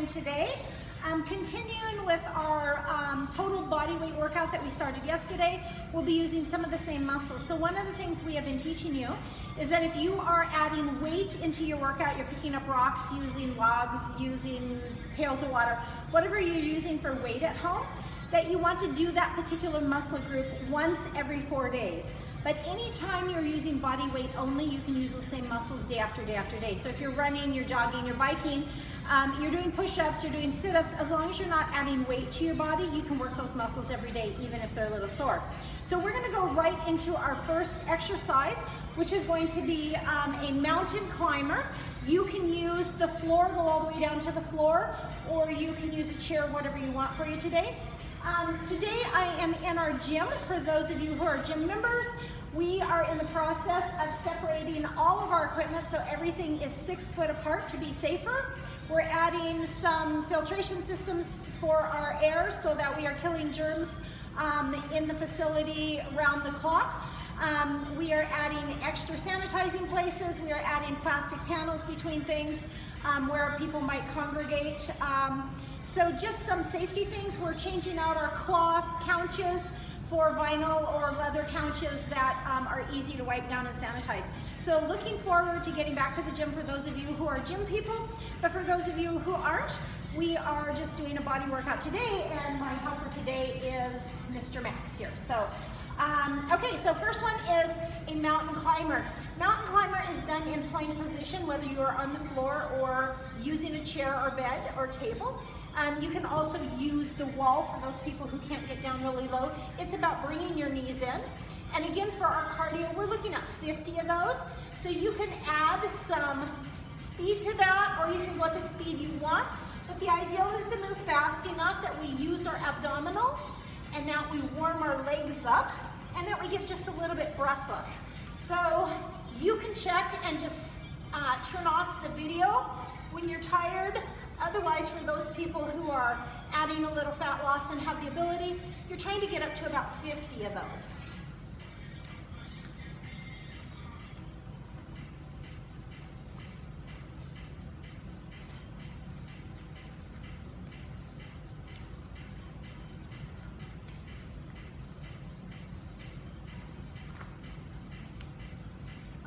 again today. Continuing with our total body weight workout that we started yesterday, we'll be using some of the same muscles. So one of the things we have been teaching you is that if you are adding weight into your workout, you're picking up rocks, using logs, using pails of water, whatever you're using for weight at home, that you want to do that particular muscle group once every 4 days. But anytime you're using body weight only, you can use those same muscles day after day after day. So if you're running, you're jogging, you're biking, you're doing push-ups, you're doing sit-ups, as long as you're not adding weight to your body, you can work those muscles every day, even if they're a little sore. So we're gonna go right into our first exercise, which is going to be a mountain climber. You can use the floor, go all the way down to the floor, or you can use a chair, whatever you want for you today. Today I am in our gym. For those of you who are gym members, we are in the process of separating all of our equipment so everything is 6 foot apart to be safer. We're adding some filtration systems for our air so that we are killing germs in the facility round the clock. We are adding extra sanitizing places. We are adding plastic panels between things where people might congregate. So just some safety things. We're changing out our cloth couches for vinyl or leather couches that are easy to wipe down and sanitize. So looking forward to getting back to the gym for those of you who are gym people, but for those of you who aren't, we are just doing a body workout today, and my helper today is Mr. Max here. So, okay, so first one is a mountain climber. Mountain climber is done in plank position, whether you are on the floor or using a chair or bed or table. You can also use the wall for those people who can't get down really low. It's about bringing your knees in. And again, for our cardio, we're looking at 50 of those. So you can add some speed to that, or you can go at the speed you want. But the ideal is to move fast enough that we use our abdominals and that we warm our legs up and that we get just a little bit breathless. So you can check and just turn off the video when you're tired. Otherwise, for those people who are adding a little fat loss and have the ability, you're trying to get up to about 50 of those.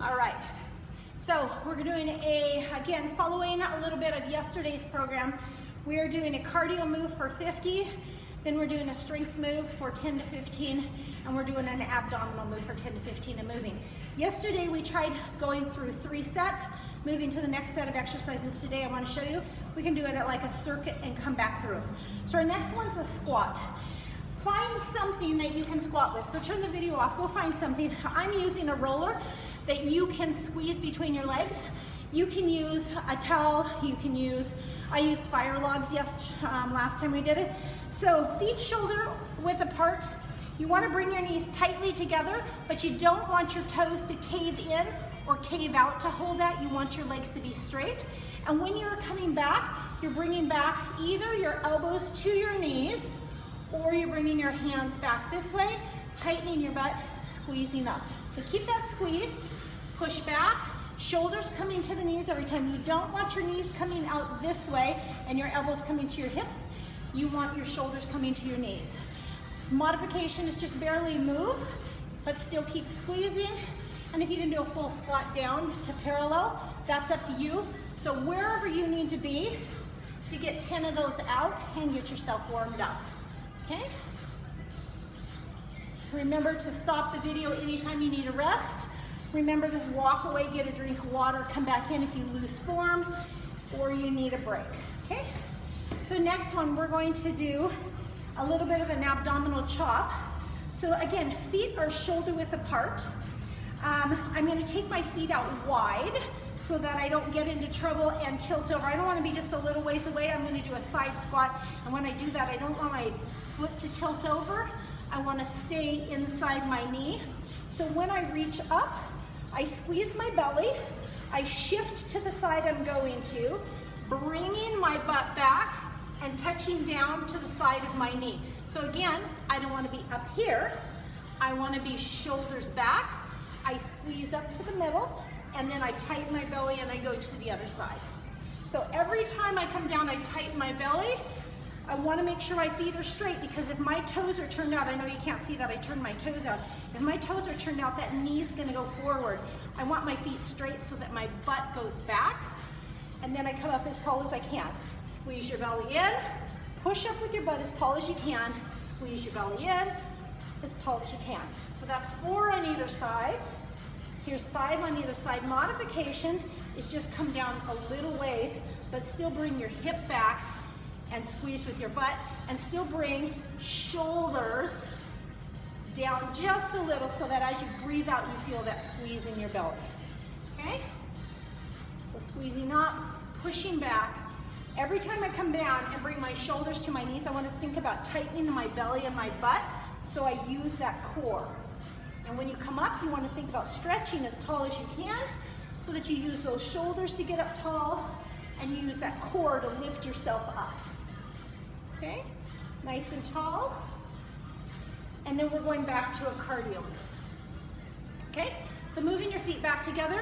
All right, so we're doing again, following a little bit of yesterday's program, we are doing a cardio move for 50, then we're doing a strength move for 10 to 15, and we're doing an abdominal move for 10 to 15 and moving. Yesterday we tried going through 3 sets, moving to the next set of exercises. Today I want to show you, we can do it at like a circuit and come back through. So our next one's a squat. Find something that you can squat with. So turn the video off, go find something. I'm using a roller that you can squeeze between your legs. You can use a towel, you can use, I used fire logs last time we did it. So feet shoulder width apart. You want to bring your knees tightly together, but you don't want your toes to cave in or cave out to hold that. You want your legs to be straight. And when you're coming back, you're bringing back either your elbows to your knees, or you're bringing your hands back this way, tightening your butt, squeezing up. So keep that squeezed, push back, shoulders coming to the knees every time. You don't want your knees coming out this way and your elbows coming to your hips. You want your shoulders coming to your knees. Modification is just barely move, but still keep squeezing. And if you can do a full squat down to parallel, that's up to you. So wherever you need to be to get 10 of those out and get yourself warmed up. Okay? Remember to stop the video anytime you need a rest. Remember to walk away, get a drink of water, come back in if you lose form or you need a break. Okay? So next one, we're going to do a little bit of an abdominal chop. So again, feet are shoulder width apart. I'm going to take my feet out wide so that I don't get into trouble and tilt over. I don't want to be just a little ways away. I'm going to do a side squat, and when I do that, I don't want my foot to tilt over. I want to stay inside my knee. So when I reach up, I squeeze my belly, I shift to the side I'm going to, bringing my butt back and touching down to the side of my knee. So again, I don't want to be up here. I want to be shoulders back. I squeeze up to the middle, and then I tighten my belly and I go to the other side. So every time I come down, I tighten my belly. I want to make sure my feet are straight, because if my toes are turned out, I know you can't see that I turned my toes out. If my toes are turned out, that knee's going to go forward. I want my feet straight so that my butt goes back, and then I come up as tall as I can. Squeeze your belly in, push up with your butt as tall as you can, squeeze your belly in as tall as you can. So that's 4 on either side. Here's 5 on either side. Modification is just come down a little ways, but still bring your hip back and squeeze with your butt, and still bring shoulders down just a little so that as you breathe out, you feel that squeeze in your belly, okay? So squeezing up, pushing back. Every time I come down and bring my shoulders to my knees, I want to think about tightening my belly and my butt, so I use that core. And when you come up, you want to think about stretching as tall as you can, so that you use those shoulders to get up tall, and you use that core to lift yourself up. Okay, nice and tall. And then we're going back to a cardio move. Okay, so moving your feet back together,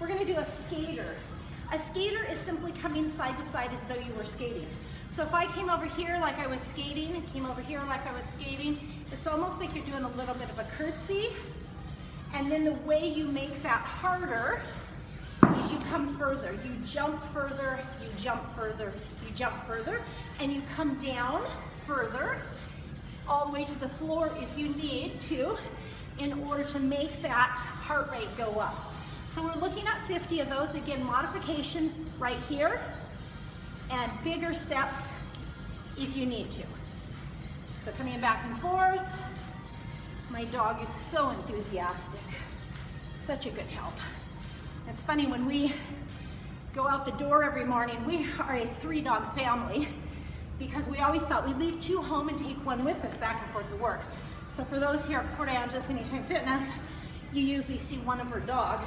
we're gonna do a skater. A skater is simply coming side to side as though you were skating. So if I came over here like I was skating, and came over here like I was skating, it's almost like you're doing a little bit of a curtsy. And then the way you make that harder is you come further. You jump further, you jump further, you jump further, and you come down further, all the way to the floor if you need to, in order to make that heart rate go up. So we're looking at 50 of those. Again, modification right here, and bigger steps if you need to. So coming back and forth. My dog is so enthusiastic. Such a good help. It's funny, when we go out the door every morning, we are a 3-dog family, because we always thought we'd leave 2 home and take 1 with us back and forth to work. So for those here at Port Angeles Anytime Fitness, you usually see 1 of our dogs.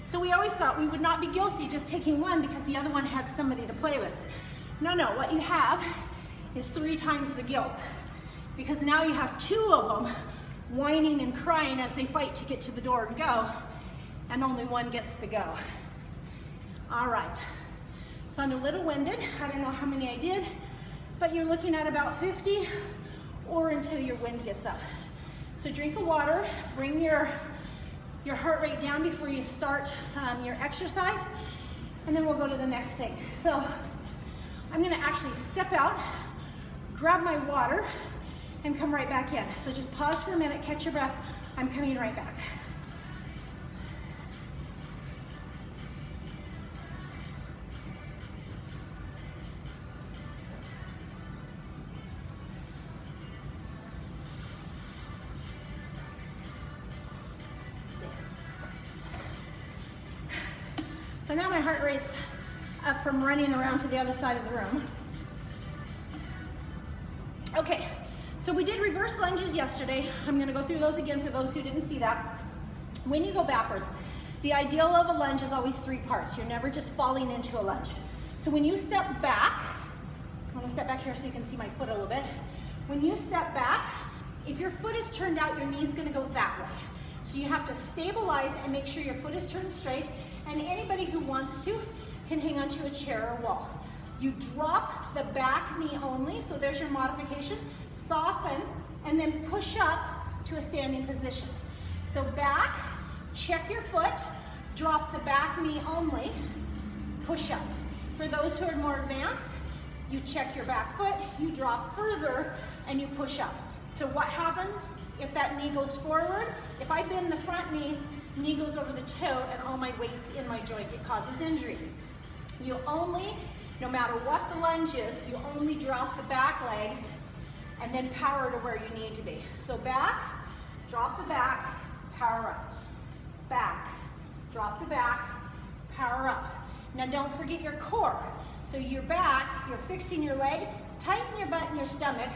So we always thought we would not be guilty just taking 1 because the other one had somebody to play with. No, what you have is 3 times the guilt, because now you have 2 of them whining and crying as they fight to get to the door and go, and only 1 gets to go. All right, so I'm a little winded. I don't know how many I did, but you're looking at about 50, or until your wind gets up. So drink of water, bring your heart rate down before you start your exercise, and then we'll go to the next thing. So I'm gonna actually step out, grab my water, and come right back in. So just pause for a minute, catch your breath. I'm coming right back. So now my heart rate's up from running around to the other side of the room. Okay, so we did reverse lunges yesterday. I'm gonna go through those again for those who didn't see that. When you go backwards, the ideal of a lunge is always 3 parts. You're never just falling into a lunge. So when you step back, I'm gonna step back here so you can see my foot a little bit. When you step back, if your foot is turned out, your knee's gonna go that way. So you have to stabilize and make sure your foot is turned straight, and anybody who wants to can hang onto a chair or wall. You drop the back knee only, so there's your modification. Soften, and then push up to a standing position. So back, check your foot, drop the back knee only, push up. For those who are more advanced, you check your back foot, you drop further, and you push up. So what happens if that knee goes forward? If I bend the front knee goes over the toe, and all my weight's in my joint, it causes injury. You only, no matter what the lunge is, you only drop the back leg and then power to where you need to be. So back, drop the back, power up. Back, drop the back, power up. Now don't forget your core. So your back, you're fixing your leg, tighten your butt and your stomach,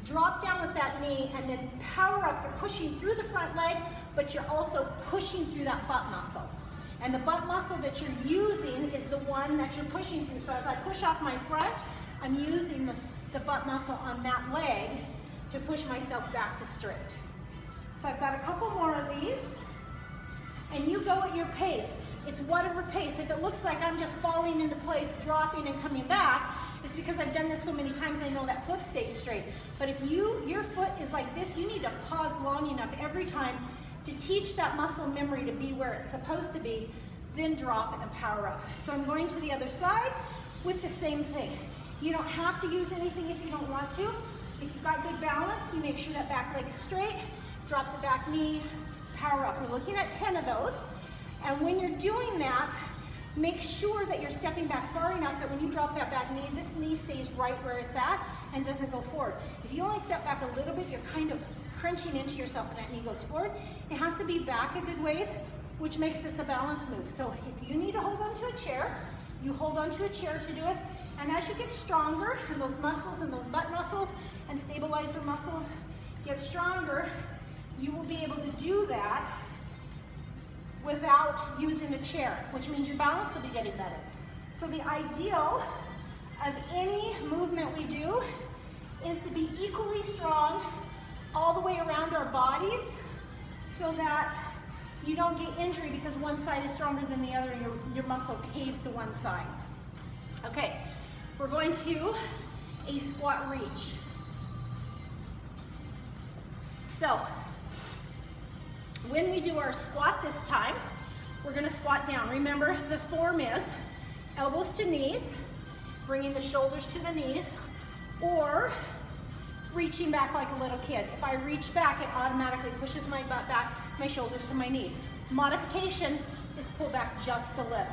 drop down with that knee, and then power up. You're pushing through the front leg, but you're also pushing through that butt muscle. And the butt muscle that you're using is the one that you're pushing through. So as I push off my front, I'm using the butt muscle on that leg to push myself back to straight. So I've got a couple more of these, and you go at your pace. It's whatever pace. If it looks like I'm just falling into place, dropping and coming back, it's because I've done this so many times I know that foot stays straight. But if your foot is like this, you need to pause long enough every time to teach that muscle memory to be where it's supposed to be, then drop and power up. So I'm going to the other side with the same thing. You don't have to use anything if you don't want to. If you've got good balance, you make sure that back leg's straight, drop the back knee, power up. We're looking at 10 of those. And when you're doing that, make sure that you're stepping back far enough that when you drop that back knee, this knee stays right where it's at and doesn't go forward. If you only step back a little bit, you're kind of crunching into yourself when that knee goes forward. It has to be back a good ways, which makes this a balance move. So if you need to hold onto a chair, you hold onto a chair to do it. And as you get stronger, and those muscles and those butt muscles and stabilizer muscles get stronger, you will be able to do that without using a chair, which means your balance will be getting better. So the ideal of any movement we do is to be equally strong all the way around our bodies so that you don't get injury because one side is stronger than the other and your muscle caves to one side. Okay, we're going to a squat reach. So, when we do our squat this time, we're gonna squat down. Remember, the form is elbows to knees, bringing the shoulders to the knees, or reaching back like a little kid. If I reach back, it automatically pushes my butt back, my shoulders to my knees. Modification is pull back just a little.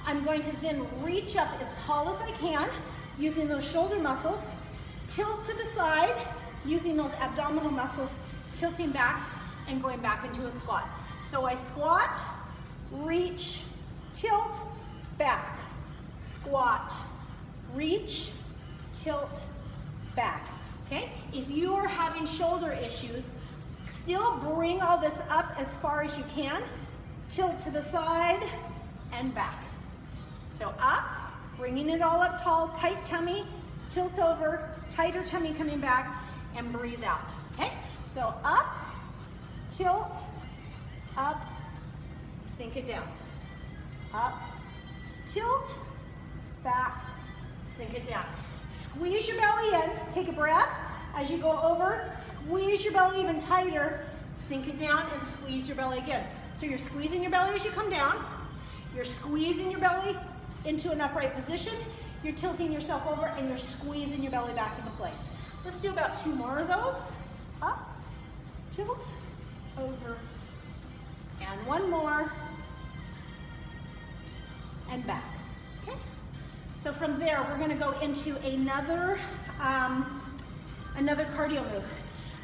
I'm going to then reach up as tall as I can, using those shoulder muscles, tilt to the side, using those abdominal muscles, tilting back and going back into a squat. So I squat, reach, tilt, back, squat, reach, tilt, back. Okay? If you are having shoulder issues, still bring all this up as far as you can, tilt to the side and back. So up, bringing it all up tall, tight tummy, tilt over, tighter tummy coming back, and breathe out. Okay? So up, tilt, up, sink it down. Up, tilt, back, sink it down. Squeeze your belly in, take a breath. As you go over, squeeze your belly even tighter, sink it down and squeeze your belly again. So you're squeezing your belly as you come down, you're squeezing your belly into an upright position, you're tilting yourself over and you're squeezing your belly back into place. Let's do about 2 more of those. Up, tilt, over, and 1 more, and back, okay? So from there, we're gonna go into another cardio move.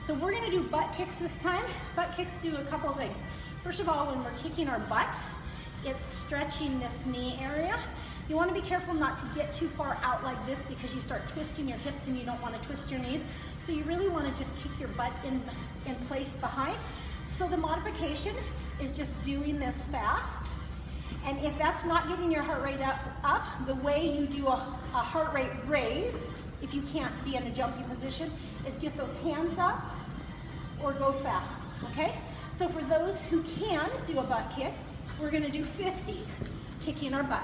So we're gonna do butt kicks this time. Butt kicks do a couple of things. First of all, when we're kicking our butt, it's stretching this knee area. You wanna be careful not to get too far out like this because you start twisting your hips and you don't wanna twist your knees. So you really wanna just kick your butt in place behind. So the modification is just doing this fast. And if that's not getting your heart rate up, the way you do a heart rate raise, if you can't be in a jumpy position, is get those hands up or go fast, okay? So for those who can do a butt kick, we're gonna do 50, kicking our butt.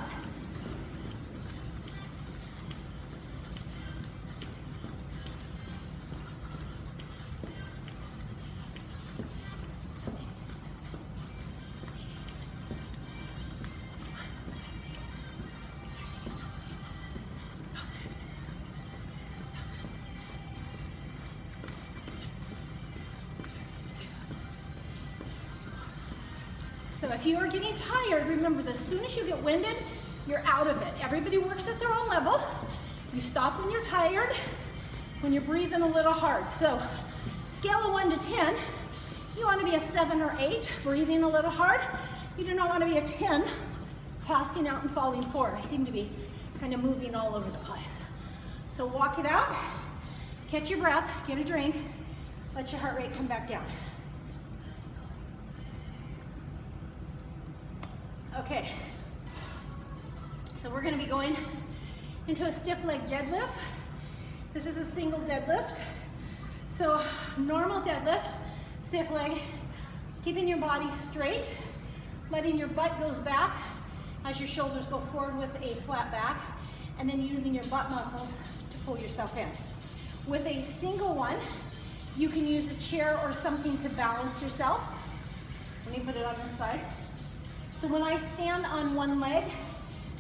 So if you are getting tired, remember, as soon as you get winded, you're out of it. Everybody works at their own level. You stop when you're tired, when you're breathing a little hard. So scale of 1 to 10, you want to be a 7 or 8, breathing a little hard. You do not want to be a 10, passing out and falling forward. I seem to be kind of moving all over the place. So walk it out, catch your breath, get a drink, let your heart rate come back down. Okay, so we're gonna be going into a stiff leg deadlift. This is a single deadlift. So normal deadlift, stiff leg, keeping your body straight, letting your butt goes back as your shoulders go forward with a flat back, and then using your butt muscles to pull yourself in. With a single one, you can use a chair or something to balance yourself. Let me put it on this side. So when I stand on one leg,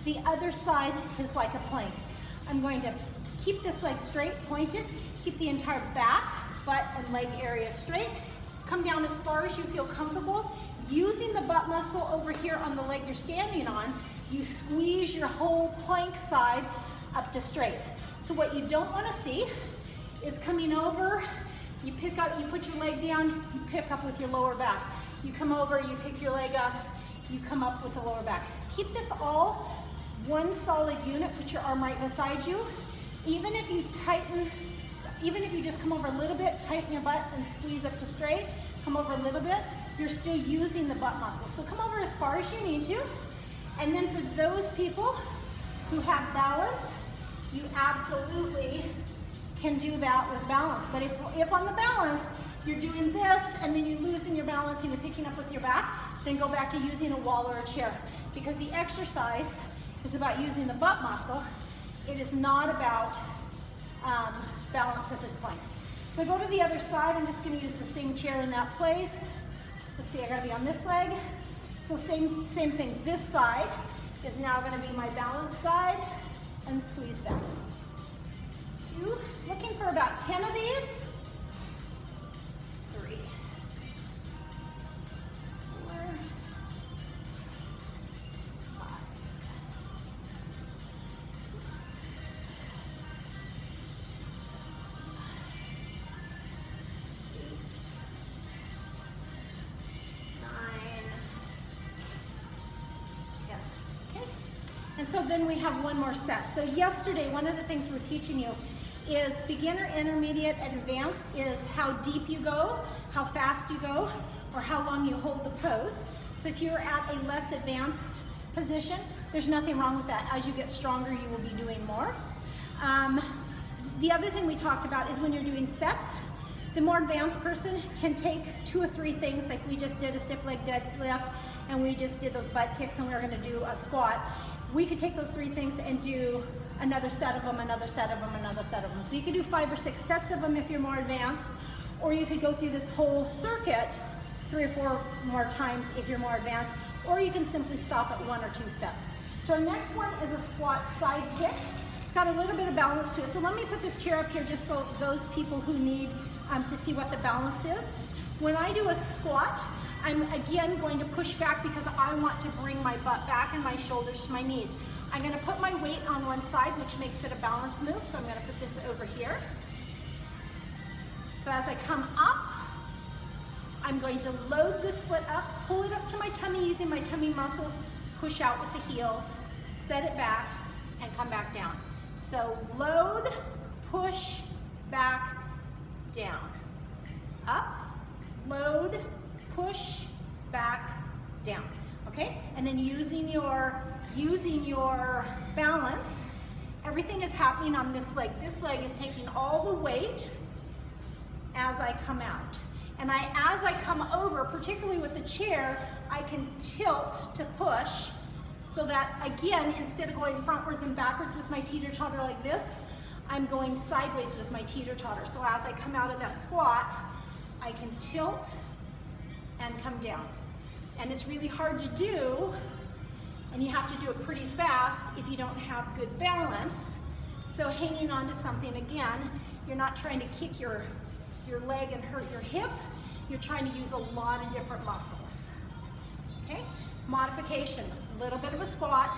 the other side is like a plank. I'm going to keep this leg straight, pointed, keep the entire back, butt, and leg area straight. Come down as far as you feel comfortable. Using the butt muscle over here on the leg you're standing on, you squeeze your whole plank side up to straight. So what you don't want to see is coming over, you pick up, you put your leg down, you pick up with your lower back. You come over, you pick your leg up, you come up with the lower back. Keep this all one solid unit, put your arm right beside you. Even if you tighten, even if you just come over a little bit, tighten your butt and squeeze up to straight, come over a little bit, you're still using the butt muscle. So come over as far as you need to. And then for those people who have balance, you absolutely can do that with balance. But if on the balance, you're doing this and then you're losing your balance and you're picking up with your back, then go back to using a wall or a chair. Because the exercise is about using the butt muscle. It is not about balance at this point. So go to the other side. I'm just going to use the same chair in that place. Let's see, I got to be on this leg. So same thing. This side is now going to be my balance side, and squeeze back. 2. Looking for about 10 of these. 3, 4, 5, 6, 7, 8, 9, 10. Okay. And so then we have one more set. So yesterday, one of the things we're teaching you is beginner, intermediate, and advanced is how deep you go, how fast you go, or how long you hold the pose. So if you're at a less advanced position, there's nothing wrong with that. As you get stronger, you will be doing more. The other thing we talked about is when you're doing sets, the more advanced person can take 2 or 3 things, like we just did a stiff leg deadlift, and we just did those butt kicks, and we were gonna do a squat. We could take those 3 things and do another set of them, another set of them, another set of them. So you could do 5 or 6 sets of them if you're more advanced, or you could go through this whole circuit 3 or 4 more times if you're more advanced, or you can simply stop at 1 or 2 sets. So our next one is a squat side kick. It's got a little bit of balance to it. So let me put this chair up here just so those people who need to see what the balance is. When I do a squat, I'm again going to push back because I want to bring my butt back and my shoulders to my knees. I'm going to put my weight on one side, which makes it a balance move. So I'm going to put this over here. So as I come up, I'm going to load this foot up, pull it up to my tummy using my tummy muscles, push out with the heel, set it back, and come back down. So load, push, back, down. Up, load, push, back, down. Okay? And then using your balance, everything is happening on this leg. This leg is taking all the weight as I come out. And as I come over, particularly with the chair, I can tilt to push so that, again, instead of going frontwards and backwards with my teeter-totter like this, I'm going sideways with my teeter-totter. So as I come out of that squat, I can tilt and come down. And it's really hard to do, and you have to do it pretty fast if you don't have good balance. So hanging on to something, again, you're not trying to kick your leg and hurt your hip. You're trying to use a lot of different muscles. Okay? Modification, a little bit of a squat,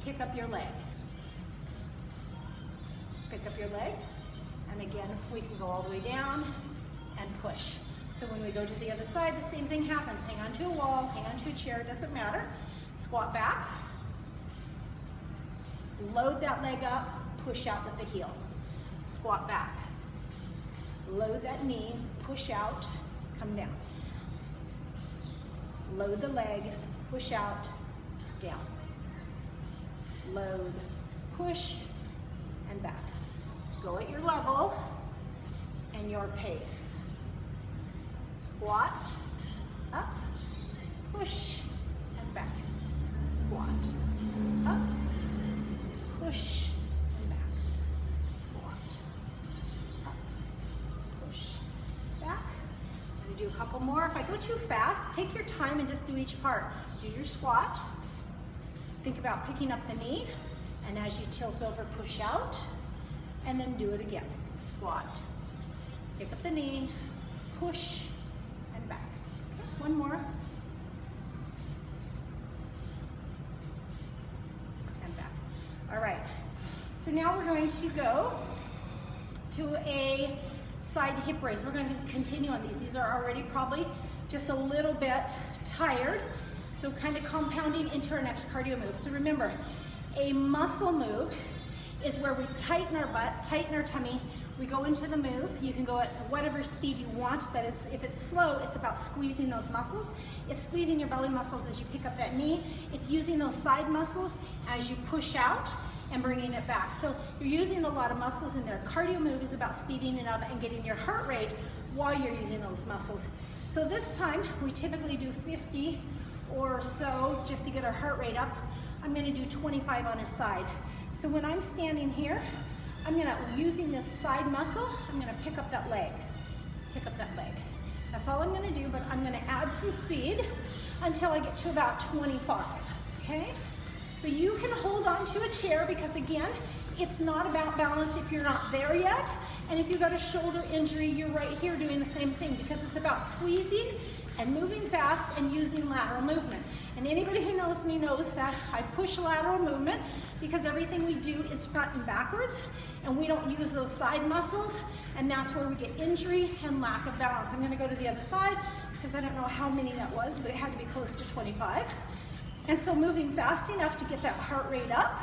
pick up your leg. Pick up your leg, and again, we can go all the way down and push. So when we go to the other side, the same thing happens. Hang on to a wall, hang on to a chair, doesn't matter. Squat back, load that leg up, push out with the heel. Squat back, load that knee, push out, come down. Load the leg, push out, down. Load, push, and back. Go at your level and your pace. Squat, up, push, and back. Squat. Up, push, and back. Squat. Up, push, back. I'm going to do a couple more. If I go too fast, take your time and just do each part. Do your squat. Think about picking up the knee, and as you tilt over, push out, and then do it again. Squat. Pick up the knee, push, and back. Okay, one more. And back. All right. So now we're going to go to a side hip raise. We're going to continue on these. These are already probably just a little bit tired. So kind of compounding into our next cardio move. So remember, a muscle move is where we tighten our butt, tighten our tummy. We go into the move. You can go at whatever speed you want, but if it's slow, it's about squeezing those muscles. It's squeezing your belly muscles as you pick up that knee. It's using those side muscles as you push out and bringing it back. So you're using a lot of muscles in there. Cardio move is about speeding it up and getting your heart rate while you're using those muscles. So this time, we typically do 50 or so just to get our heart rate up. I'm gonna do 25 on a side. So when I'm standing here, I'm gonna, using this side muscle, I'm gonna pick up that leg. Pick up that leg. That's all I'm gonna do, but I'm gonna add some speed until I get to about 25, okay? So you can hold on to a chair because again, it's not about balance if you're not there yet. And if you've got a shoulder injury, you're right here doing the same thing because it's about squeezing and moving fast and using lateral movement. And anybody who knows me knows that I push lateral movement because everything we do is front and backwards and we don't use those side muscles, and that's where we get injury and lack of balance. I'm gonna go to the other side because I don't know how many that was, but it had to be close to 25. And so moving fast enough to get that heart rate up,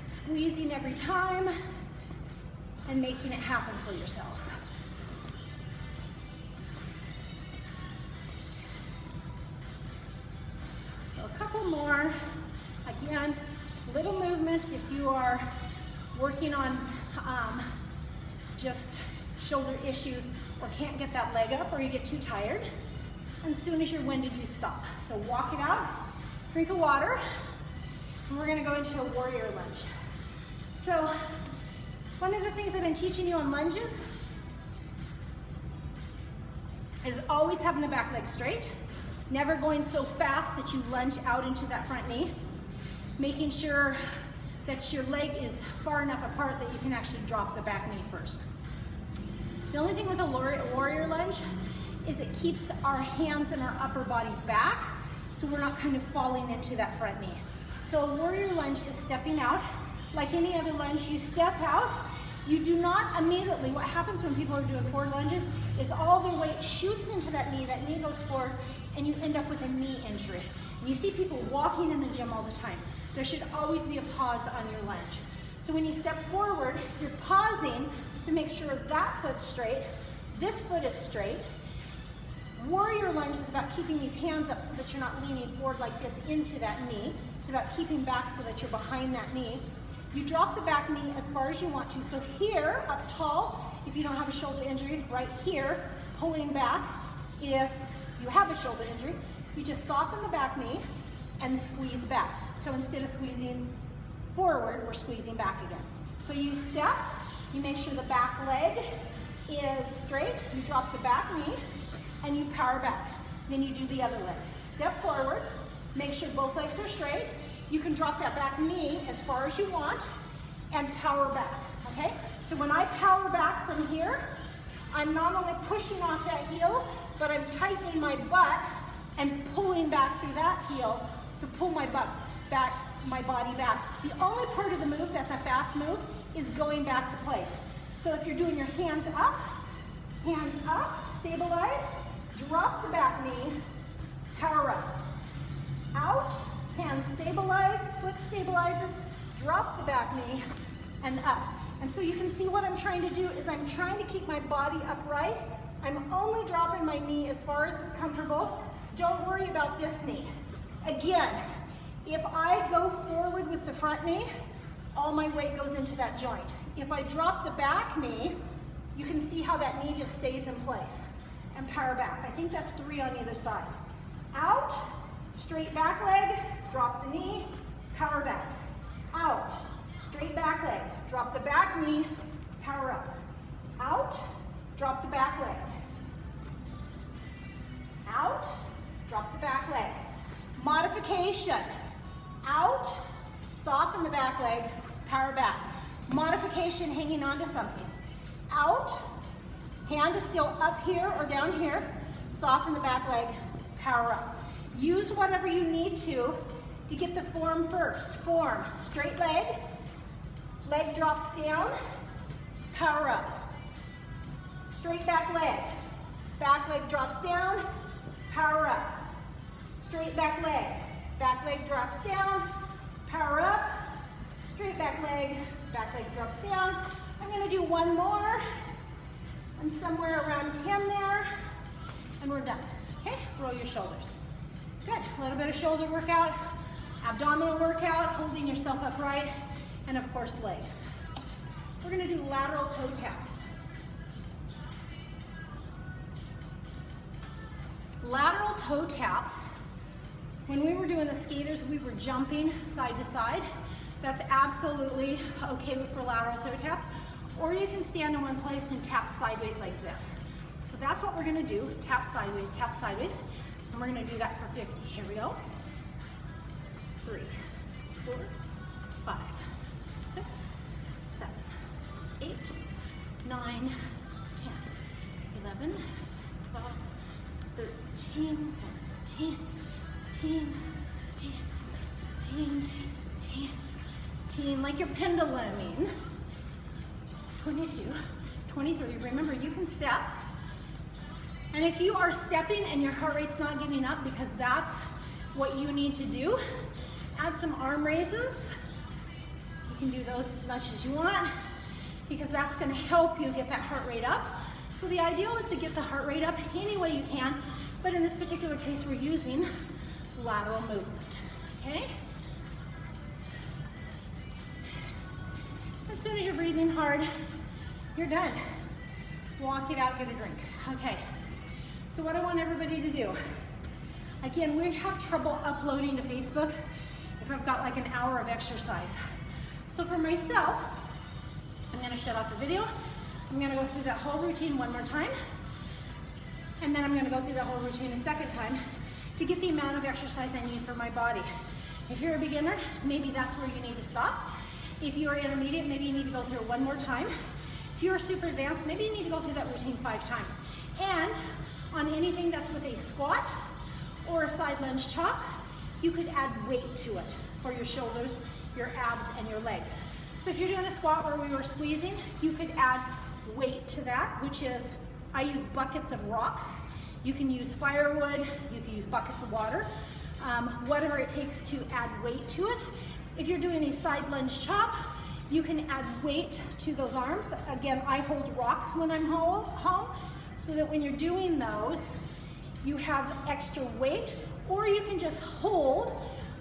squeezing every time, and making it happen for yourself. So a couple more. Again, little movement if you are working on just shoulder issues or can't get that leg up or you get too tired. And as soon as you're winded, you stop. So walk it out, drink of water, and we're gonna go into a warrior lunge. So one of the things I've been teaching you on lunges is always having the back leg straight, never going so fast that you lunge out into that front knee, making sure that your leg is far enough apart that you can actually drop the back knee first. The only thing with a warrior lunge is it keeps our hands and our upper body back so we're not kind of falling into that front knee. So a warrior lunge is stepping out. Like any other lunge, you step out. You do not immediately, what happens when people are doing forward lunges is all their weight shoots into that knee goes forward, and you end up with a knee injury. And you see people walking in the gym all the time. There should always be a pause on your lunge. So when you step forward, you're pausing to make sure that foot's straight, this foot is straight. Warrior lunge is about keeping these hands up so that you're not leaning forward like this into that knee. It's about keeping back so that you're behind that knee. You drop the back knee as far as you want to. So here, up tall, if you don't have a shoulder injury, right here, pulling back. If you have a shoulder injury, you just soften the back knee and squeeze back. So instead of squeezing forward, we're squeezing back again. So you step, you make sure the back leg is straight, you drop the back knee, and you power back. Then you do the other leg. Step forward, make sure both legs are straight. You can drop that back knee as far as you want and power back, okay? So when I power back from here, I'm not only pushing off that heel, but I'm tightening my butt and pulling back through that heel to pull my butt back, my body back. The only part of the move that's a fast move is going back to place. So if you're doing your hands up, stabilize, drop the back knee, power up. Out, hands stabilize, foot stabilizes, drop the back knee, and up. And so you can see what I'm trying to do is I'm trying to keep my body upright. I'm only dropping my knee as far as is comfortable. Don't worry about this knee. Again, if I go forward with the front knee, all my weight goes into that joint. If I drop the back knee, you can see how that knee just stays in place. And power back. I think that's 3 on either side. Out, Straight back leg, drop the knee, power back. Out, straight back leg, drop the back knee, power up. Out, drop the back leg. Out, drop the back leg. Modification. Out, soften the back leg, power back. Modification, hanging on to something. Out, hand is still up here or down here, soften the back leg, power up. Use whatever you need to get the form first. Form, straight leg drops down, power up. Straight back leg drops down, power up. Straight back leg drops down, power up. Straight back leg drops down. I'm gonna do one more. I'm somewhere around 10 there, and we're done. Okay, roll your shoulders. Good, a little bit of shoulder workout, abdominal workout, holding yourself upright, and of course legs. We're gonna do lateral toe taps. Lateral toe taps, when we were doing the skaters, we were jumping side to side. That's absolutely okay for lateral toe taps. Or you can stand in one place and tap sideways like this. So that's what we're gonna do, tap sideways, and we're gonna do that for 50. Here we go. 3, 4, 5, 6, 7, 8, 9, 10, 11, 12, 13, 14, 15, 16, 17, 18, like you're penduluming. 22, 23. Remember, you can step. And if you are stepping and your heart rate's not getting up because that's what you need to do, add some arm raises. You can do those as much as you want because that's going to help you get that heart rate up. So the ideal is to get the heart rate up any way you can, but in this particular case, we're using lateral movement, okay? As soon as you're breathing hard, you're done. Walk it out, get a drink. Okay, so what I want everybody to do, again, we have trouble uploading to Facebook if I've got like an hour of exercise. So for myself, I'm gonna shut off the video. I'm gonna go through that whole routine one more time, and then I'm gonna go through that whole routine a second time to get the amount of exercise I need for my body. If you're a beginner, maybe that's where you need to stop. If you are intermediate, maybe you need to go through it one more time. If you are super advanced, maybe you need to go through that routine 5 times. And on anything that's with a squat or a side lunge chop, you could add weight to it for your shoulders, your abs, and your legs. So if you're doing a squat where we were squeezing, you could add weight to that, which is, I use buckets of rocks. You can use firewood, you can use buckets of water, whatever it takes to add weight to it. If you're doing a side lunge chop, you can add weight to those arms. Again, I hold rocks when I'm home, so that when you're doing those, you have extra weight, or you can just hold,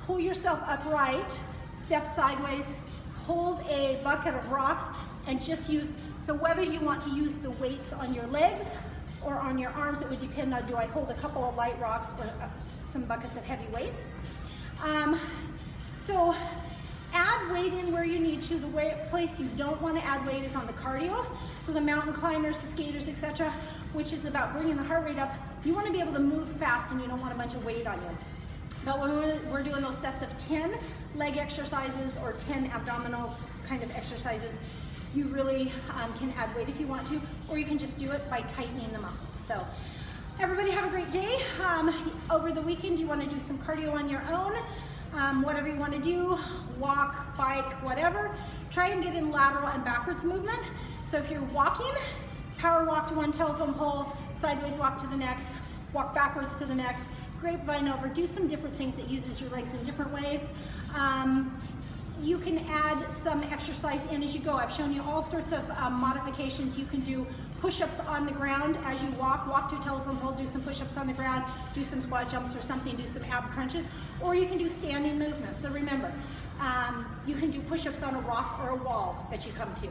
pull yourself upright, step sideways, hold a bucket of rocks, and just use, so whether you want to use the weights on your legs or on your arms, it would depend on, do I hold a couple of light rocks or some buckets of heavy weights? So add weight in where you need to. The place you don't want to add weight is on the cardio. So the mountain climbers, the skaters, etc., which is about bringing the heart rate up. You want to be able to move fast and you don't want a bunch of weight on you. But when we're doing those sets of 10 leg exercises or 10 abdominal kind of exercises, you really can add weight if you want to, or you can just do it by tightening the muscles. So everybody have a great day. Over the weekend, you want to do some cardio on your own. Whatever you want to do, walk, bike, whatever. Try and get in lateral and backwards movement. So if you're walking, power walk to one telephone pole, sideways walk to the next, walk backwards to the next, grapevine over, do some different things that uses your legs in different ways. You can add some exercise in as you go. I've shown you all sorts of modifications. You can do push-ups on the ground as you walk to a telephone pole, do some push-ups on the ground, do some squat jumps or something, do some ab crunches, or you can do standing movements. So remember, you can do push-ups on a rock or a wall that you come to.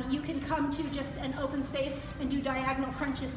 You can come to just an open space and do diagonal crunches